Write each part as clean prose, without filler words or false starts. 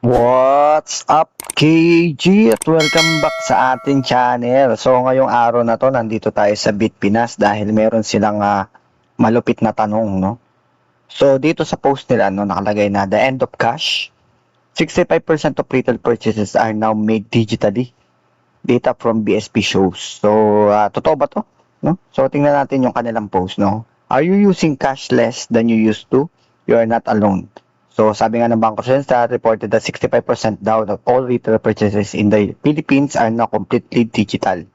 What's up, KG? At welcome back sa ating channel. So, ngayong araw na to, nandito tayo sa Bitpinas dahil meron silang malupit na tanong, no? So, dito sa post nila, no, nakalagay na, the end of cash, 65% of retail purchases are now made digitally. Data from BSP shows. So, totoo ba to? No? So, tingnan natin yung kanilang post, no? Are you using cash less than you used to? You are not alone. So, sabi nga ng Bangko Sentral, reported that 65% daw of all retail purchases in the Philippines are now completely digital.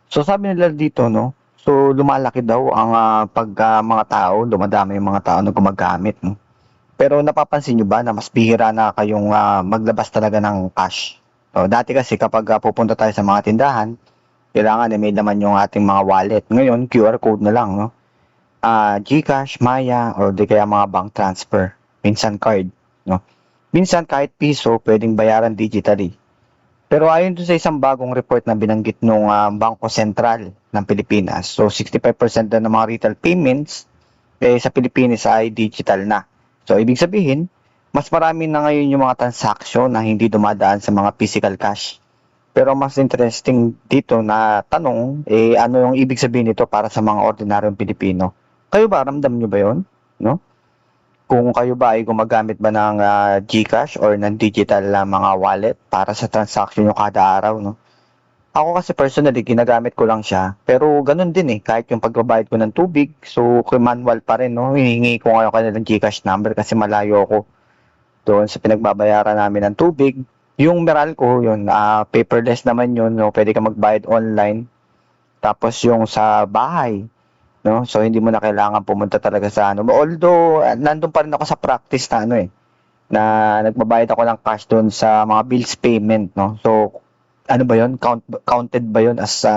So, sabi nila dito, no? So, lumalaki daw ang mga tao, dumadami yung mga tao na gumagamit, no? Pero napapansin nyo ba na mas bihira na kayong maglabas talaga ng cash? So, dati kasi kapag pupunta tayo sa mga tindahan, kailangan may laman yung ating mga wallet. Ngayon, QR code na lang, no? GCash, Maya, or di kaya mga bank transfer. Minsan card, no? Minsan kahit piso, pwedeng bayaran digitally. Pero ayon dun sa isang bagong report na binanggit ng Bangko Sentral ng Pilipinas, so 65% na ng mga retail payments sa Pilipinas ay digital na. So ibig sabihin, mas marami na ngayon yung mga transaksyon na hindi dumadaan sa mga physical cash. Pero mas interesting dito na tanong, ano yung ibig sabihin nito para sa mga ordinaryong Pilipino? Kayo ba, ramdam nyo ba yun? No? Kung kayo ba ay gumagamit ba ng GCash or ng digital na mga wallet para sa transaction nyo kada araw, no? Ako kasi personally, ginagamit ko lang siya. Pero ganun din kahit yung pagbabayad ko ng tubig, so manual pa rin, no? Hihingi ko ngayon kanilang GCash number kasi malayo ako doon sa pinagbabayaran namin ng tubig. Yung Meralco, yun, paperless naman yun, no? Pwede ka magbayad online. Tapos yung sa bahay, no? So hindi mo na kailangan pumunta talaga sa ano. Although nandun pa rin ako sa practice na na nagbabayad ako ng cash doon sa mga bills payment, no. So ano ba 'yon? Counted ba 'yon as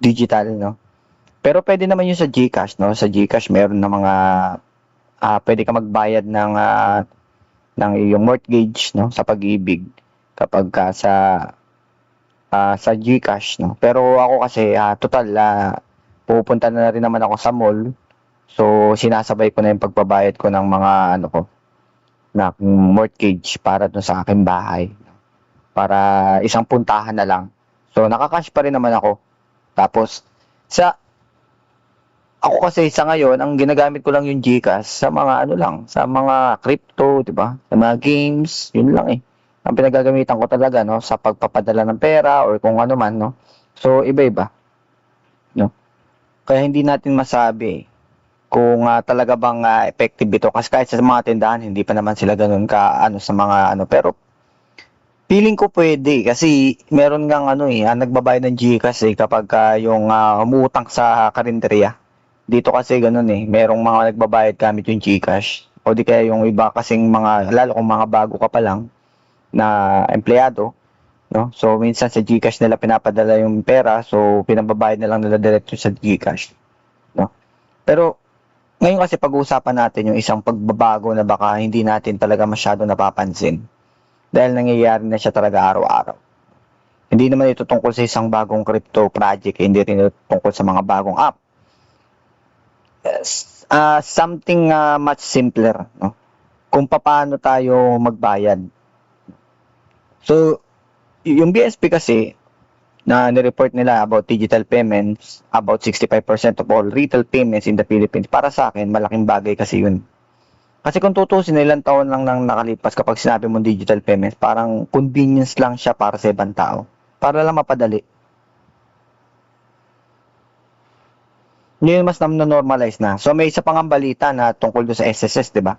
digital, no? Pero pwede naman 'yun sa GCash, no. Sa GCash meron na mga pwede ka magbayad ng iyong mortgage, no, sa Pag-ibig kapag sa GCash, no. Pero ako kasi total pupunta na rin naman ako sa mall. So, sinasabay ko na yung pagbabayad ko ng mga na mortgage para dun sa aking bahay. Para isang puntahan na lang. So, nakakash pa rin naman ako. Tapos, ako kasi sa ngayon, ang ginagamit ko lang yung GCash sa mga sa mga crypto, di ba? Sa mga games, yun lang ang pinagagamitan ko talaga, no, sa pagpapadala ng pera or kung ano man, no. So, iba-iba, no. Kaya hindi natin masabi kung talaga bang effective ito kasi kahit sa mga tindahan hindi pa naman sila ganoon ka sa mga pero feeling ko pwede kasi meron ngang nagbabayad ng GCash kapag yung umutang sa karinderya. Dito kasi ganoon merong mga nagbabayad gamit yung GCash o di kaya yung iba kasing mga lalo kung mga bago ka pa lang na empleyado, no? So minsan sa GCash nila pinapadala yung pera, so pinababayad na lang nila diretso sa GCash, no? Pero ngayon kasi pag-uusapan natin yung isang pagbabago na baka hindi natin talaga masyado napapansin dahil nangyayari na siya talaga araw-araw. Hindi naman ito tungkol sa isang bagong crypto project, hindi rin ito tungkol sa mga bagong app. Yes, something much simpler, no? Kung paano tayo magbayad. So, yung BSP kasi na nireport nila about digital payments, about 65% of all retail payments in the Philippines. Para sa akin, malaking bagay kasi yun. Kasi kung tutusin, ilang taon lang nang nakalipas kapag sinabi mong digital payments, parang convenience lang siya para sa ibang tao. Para lang mapadali. Ngayon mas na-normalize na. So may isa pang balita na tungkol doon sa SSS, di ba?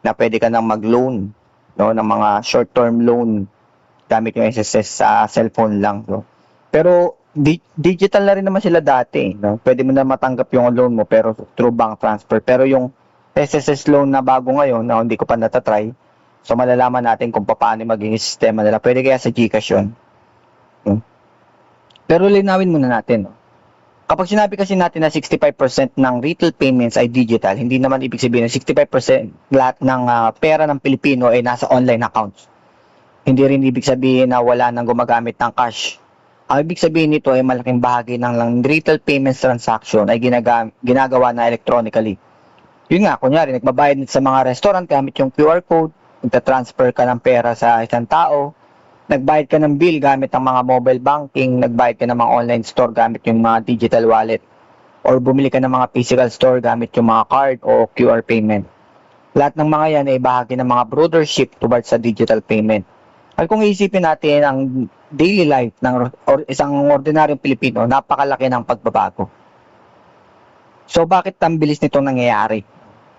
Na pwede ka nang mag-loan, no, ng mga short-term loan gamit yung SSS sa cellphone lang. So, pero digital na rin naman sila dati, no? Pwede mo na matanggap yung loan mo pero through bank transfer. Pero yung SSS loan na bago ngayon na hindi ko pa natatry, so malalaman natin kung paano maging sistema nila. Pwede kaya sa GCash yun. Pero linawin muna natin, no? Kapag sinabi kasi natin na 65% ng retail payments ay digital, hindi naman ibig sabihin na 65% lahat ng pera ng Pilipino ay nasa online accounts. Hindi rin ibig sabihin na wala nang gumagamit ng cash. Ang ibig sabihin nito ay malaking bahagi ng retail payments transaction ay ginagawa na electronically. Yun nga, kunyari, nagbabayad sa mga restaurant gamit yung QR code, nagta-transfer ka ng pera sa isang tao, nagbayad ka ng bill gamit ang mga mobile banking, nagbayad ka ng mga online store gamit yung mga digital wallet, or bumili ka ng mga physical store gamit yung mga card o QR payment. Lahat ng mga yan ay bahagi ng mga brothership towards sa digital payment. At kung iisipin natin ang daily life ng or isang ordinaryong Pilipino, napakalaki ng pagbabago. So bakit ang bilis nito nangyayari?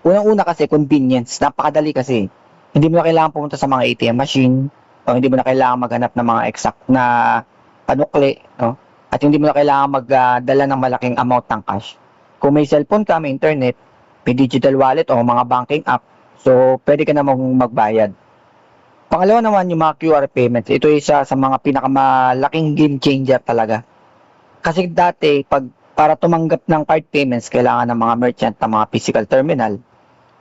Unang-una kasi convenience, napakadali kasi. Hindi mo na kailangan pumunta sa mga ATM machine, o hindi mo na kailangan maghanap ng mga exact na panukli, no? At hindi mo na kailangan magdala ng malaking amount ng cash. Kung may cellphone ka, may internet, may digital wallet o mga banking app, so pwede ka namang magbayad. Pangalawa naman yung mga QR payments. Ito isa sa mga pinakamalaking game changer talaga. Kasi dati, para tumanggap ng card payments, kailangan ng mga merchant ng mga physical terminal.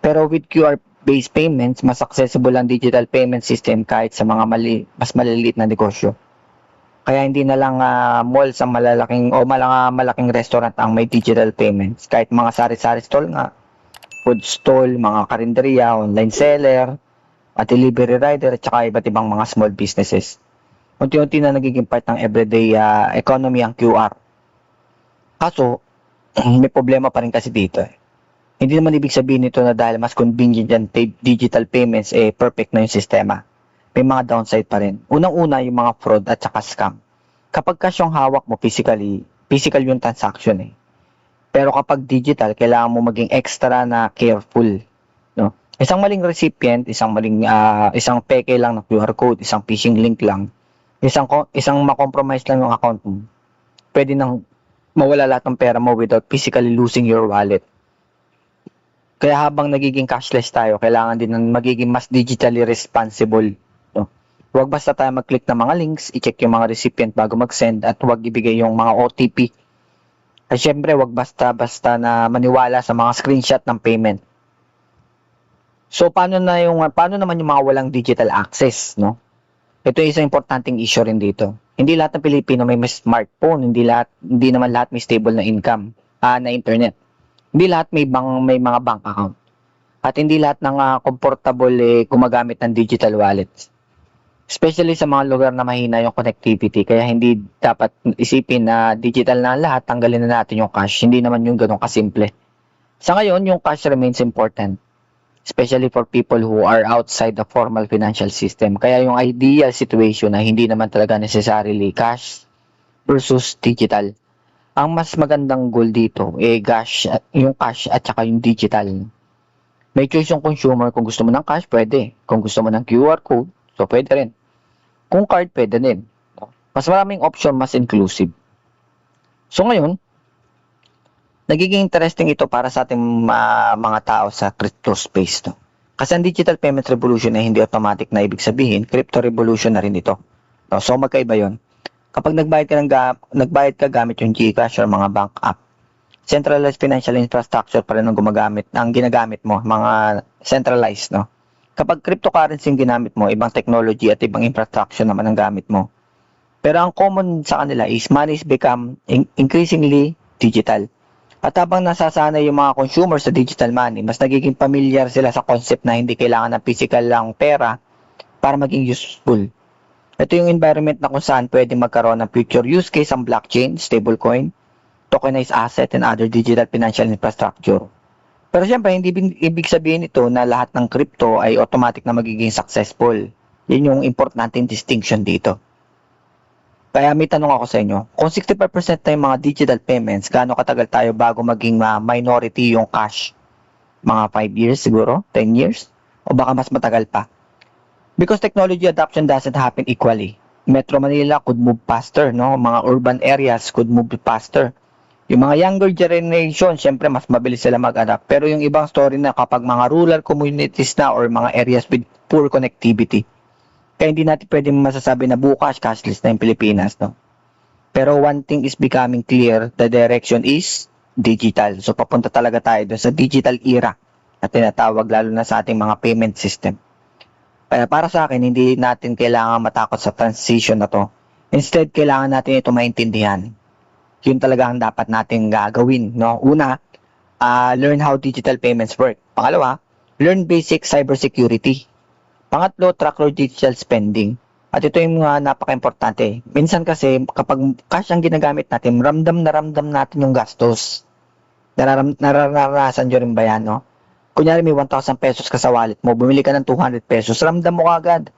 Pero with QR-based payments, mas accessible ang digital payment system kahit sa mga mas maliliit na negosyo. Kaya hindi na lang malls ang malalaking o malaking restaurant ang may digital payments. Kahit mga sari-sari stall nga, food stall, mga karinderya, online seller, at delivery rider, at saka iba't ibang mga small businesses. Unti-unti na nagiging part ng everyday economy ang QR. Kaso, may problema pa rin kasi dito. Hindi naman ibig sabihin nito na dahil mas convenient yan digital payments, perfect na yung sistema. May mga downside pa rin. Unang-una yung mga fraud at saka scam. Kapag cash yung hawak mo physical yung transaction . Pero kapag digital, kailangan mo maging extra na careful. No? Isang maling recipient, isang peke lang na QR code, isang phishing link lang, isang ma-compromise lang yung account mo, pwede nang mawala lahat ng pera mo without physically losing your wallet. Kaya habang nagiging cashless tayo, kailangan din ng magiging mas digitally responsible. No? Huwag basta tayo mag-click ng mga links, i-check yung mga recipient bago mag-send, at huwag ibigay yung mga OTP. At syempre, huwag basta-basta na maniwala sa mga screenshot ng payment. So, paano naman yung mga walang digital access, no? Ito yung isang importanteng issue rin dito. Hindi lahat ng Pilipino may smartphone, hindi naman lahat may stable na income, na internet. Hindi lahat may mga bank account. At hindi lahat ng comfortable gumagamit ng digital wallets. Especially sa mga lugar na mahina yung connectivity, kaya hindi dapat isipin na digital na lahat, tanggalin na natin yung cash. Hindi naman yung ganun kasimple. Sa ngayon, yung cash remains important, especially for people who are outside the formal financial system. Kaya yung ideal situation na hindi naman talaga necessarily cash versus digital. Ang mas magandang goal dito, yung cash at saka yung digital. May choice yung consumer. Kung gusto mo ng cash, pwede. Kung gusto mo ng QR code, so pwede rin. Kung card, pwede din. Mas maraming option, mas inclusive. So ngayon, nagiging interesting ito para sa ating mga tao sa crypto space. No? Kasi ang digital payment revolution ay hindi automatic na ibig sabihin, crypto revolution na rin ito. No? So magkaiba yon. Kapag nagbayad ka gamit yung GCash or mga bank app, centralized financial infrastructure pa rin ang ginagamit mo, mga centralized, no? Kapag cryptocurrency yung ginamit mo, ibang technology at ibang infrastructure naman ang gamit mo. Pero ang common sa kanila is money is become increasingly digital. At habang nasasanay yung mga consumers sa digital money, mas nagiging familiar sila sa concept na hindi kailangan ng physical lang pera para maging useful. Ito yung environment na kung saan pwedeng magkaroon ng future use case ang blockchain, stablecoin, tokenized asset, and other digital financial infrastructure. Pero syempre, hindi ibig sabihin ito na lahat ng crypto ay automatic na magiging successful. Yun yung importanteng distinction dito. Kaya may tanong ako sa inyo, kung 65% na yung mga digital payments, gaano katagal tayo bago maging minority yung cash? Mga 5 years siguro? 10 years? O baka mas matagal pa? Because technology adoption doesn't happen equally. Metro Manila could move faster, no? Mga urban areas could move faster. Yung mga younger generation, syempre mas mabilis sila mag-adapt. Pero yung ibang story na kapag mga rural communities na or mga areas with poor connectivity, kaya hindi natin pwedeng masasabi na bukas cashless na yung Pilipinas, no? Pero one thing is becoming clear, the direction is digital. So papunta talaga tayo doon sa digital era na tinatawag lalo na sa ating mga payment system. Kaya para sa akin, hindi natin kailangan matakot sa transition na to. Instead, kailangan natin ito maintindihan. Yun talaga ang dapat natin gagawin, no? Una, learn how digital payments work. Pangalawa, learn basic cybersecurity. Pangatlo, track your digital spending. At ito yung napaka-importante. Minsan kasi, kapag cash ang ginagamit natin, ramdam na ramdam natin yung gastos. Nararanasan nyo rin ba yan, no? Kunyari may 1,000 pesos ka sa wallet mo, bumili ka ng 200 pesos, ramdam mo agad.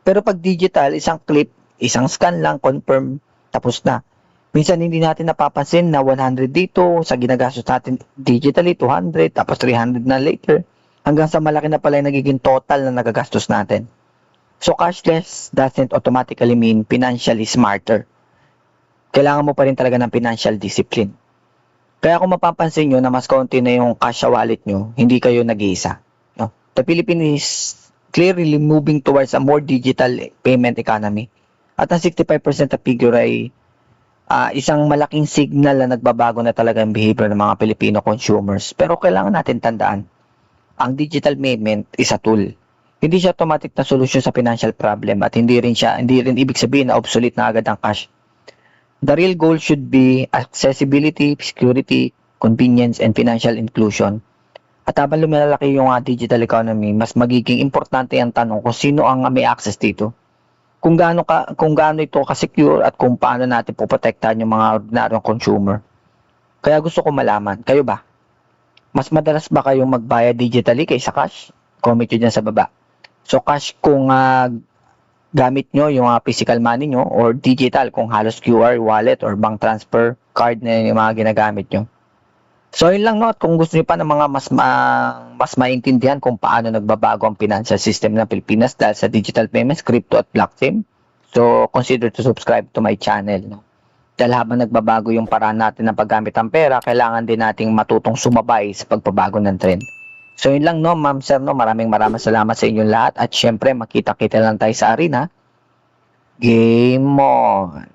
Pero pag digital, isang clip, isang scan lang, confirm, tapos na. Minsan hindi natin napapansin na 100 dito, sa ginagastos natin digitally, 200, tapos 300 na later. Hanggang sa malaki na pala yung nagiging total na nagagastos natin. So, cashless doesn't automatically mean financially smarter. Kailangan mo pa rin talaga ng financial discipline. Kaya kung mapapansin nyo na mas konti na yung cash sa wallet nyo, hindi kayo nag-iisa. No? The Philippines is clearly moving towards a more digital payment economy. At ang 65% na figure ay isang malaking signal na nagbabago na talaga ang behavior ng mga Filipino consumers. Pero kailangan natin tandaan, ang digital payment is a tool. Hindi siya automatic na solusyon sa financial problem at hindi rin ibig sabihin na obsolete na agad ang cash. The real goal should be accessibility, security, convenience, and financial inclusion. At habang lumalaki yung digital economy, mas magiging importante ang tanong kung sino ang may access dito. Kung gaano ito ka-secure at kung paano natin poprotektahan yung mga ordinaryong consumer. Kaya gusto ko malaman, kayo ba? Mas madalas ba kayong magbayad digitally kaysa cash? Comment nyo dyan sa baba. So cash kung gamit nyo yung physical money nyo or digital kung halos QR, wallet or bank transfer card na yung mga ginagamit nyo. So yun lang, no? At kung gusto nyo pa ng mga mas maintindihan kung paano nagbabago ang financial system ng Pilipinas dahil sa digital payments, crypto at blockchain, so consider to subscribe to my channel. No? Dahil habang nagbabago yung paraan natin ng paggamit ng pera, kailangan din nating matutong sumabay sa pagbabago ng trend. So yun lang, no, ma'am, sir, no, maraming salamat sa inyong lahat at syempre makita-kita lang tayo sa arena. Game on!